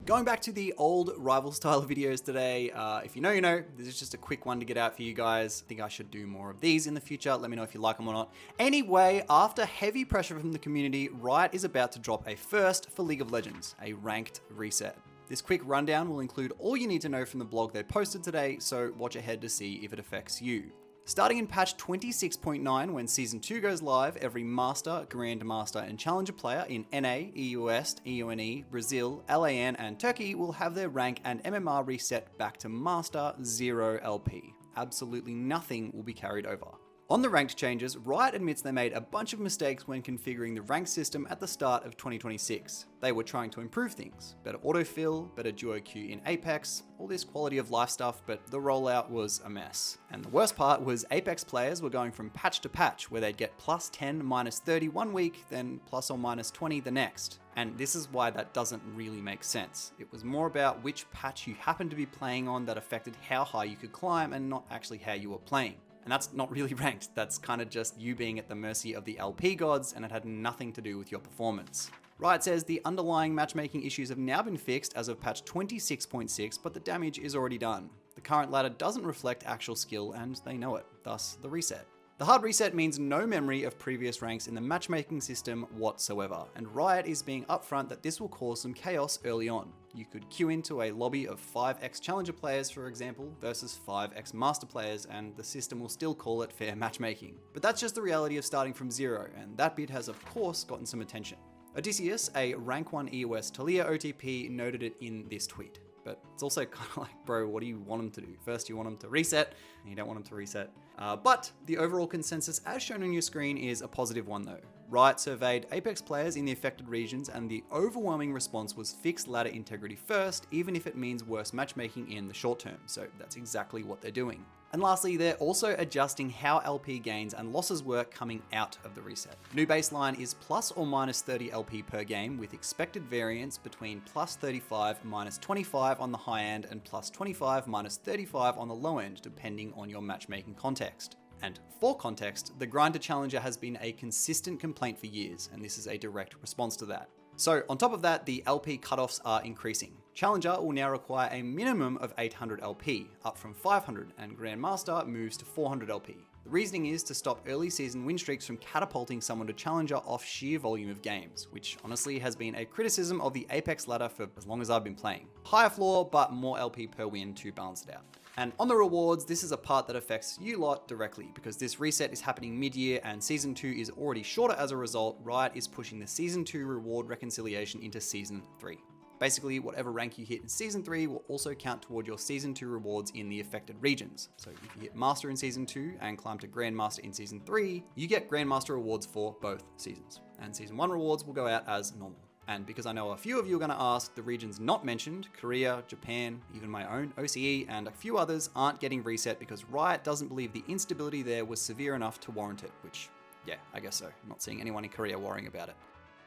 Going back to the old rival style videos today, if you know, you know. This is just a quick one to get out for you guys. I think I should do more of these in the future. Let me know if you like them or not. Anyway, after heavy pressure from the community, Riot is about to drop a first for League of Legends, a ranked reset. This quick rundown will include all you need to know from the blog they posted today, so watch ahead to see if it affects you. Starting in patch 26.9, when Season 2 goes live, every Master, Grandmaster, and Challenger player in NA, EU West, EUNE, Brazil, LAN, and Turkey will have their rank and MMR reset back to Master 0 LP. Absolutely nothing will be carried over. On the ranked changes, Riot admits they made a bunch of mistakes when configuring the ranked system at the start of 2026. They were trying to improve things, better autofill, better duo queue in Apex, all this quality of life stuff, but the rollout was a mess. And the worst part was Apex players were going from patch to patch, where they'd get +10, -30 one week, then plus or minus 20 the next. And this is why that doesn't really make sense. It was more about which patch you happened to be playing on that affected how high you could climb and not actually how you were playing. And that's not really ranked, that's kind of just you being at the mercy of the LP gods, and it had nothing to do with your performance. Riot says the underlying matchmaking issues have now been fixed as of patch 26.6, but the damage is already done. The current ladder doesn't reflect actual skill, and they know it, thus the reset. The hard reset means no memory of previous ranks in the matchmaking system whatsoever, and Riot is being upfront that this will cause some chaos early on. You could queue into a lobby of 5x Challenger players, for example, versus 5x Master players, and the system will still call it fair matchmaking. But that's just the reality of starting from zero, and that bit has of course gotten some attention. Odysseus, a rank 1 EOS Talia OTP, noted it in this tweet. But it's also kind of like, bro, what do you want them to do? First, you want them to reset, and you don't want them to reset. But the overall consensus, as shown on your screen, is a positive one though. Riot surveyed Apex players in the affected regions, and the overwhelming response was fix ladder integrity first, even if it means worse matchmaking in the short term. So that's exactly what they're doing. And lastly, they're also adjusting how LP gains and losses work coming out of the reset. New baseline is plus or minus 30 LP per game, with expected variance between +35, -25 on the high end, and +25, -35 on the low end, depending on your matchmaking context. And for context, the grinder challenger has been a consistent complaint for years, and this is a direct response to that. So on top of that, the LP cutoffs are increasing. Challenger will now require a minimum of 800 LP, up from 500, and Grandmaster moves to 400 LP. The reasoning is to stop early season win streaks from catapulting someone to Challenger off sheer volume of games, which honestly has been a criticism of the Apex ladder for as long as I've been playing. Higher floor, but more LP per win to balance it out. And on the rewards, this is a part that affects you lot directly, because this reset is happening mid-year and Season 2 is already shorter as a result. Riot is pushing the Season 2 reward reconciliation into Season 3. Basically, whatever rank you hit in Season 3 will also count toward your Season 2 rewards in the affected regions. So if you hit Master in Season 2 and climb to Grandmaster in Season 3, you get Grandmaster rewards for both seasons. And Season 1 rewards will go out as normal. And because I know a few of you are going to ask, the regions not mentioned, Korea, Japan, even my own OCE, and a few others aren't getting reset because Riot doesn't believe the instability there was severe enough to warrant it, which, yeah, I guess so. I'm not seeing anyone in Korea worrying about it.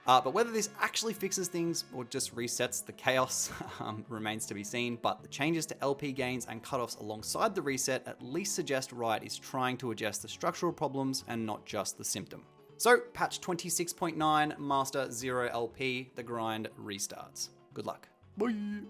But whether this actually fixes things or just resets the chaos remains to be seen, but the changes to LP gains and cutoffs alongside the reset at least suggest Riot is trying to address the structural problems and not just the symptom. So, patch 26.9, Master 0 LP, the grind restarts. Good luck. Bye!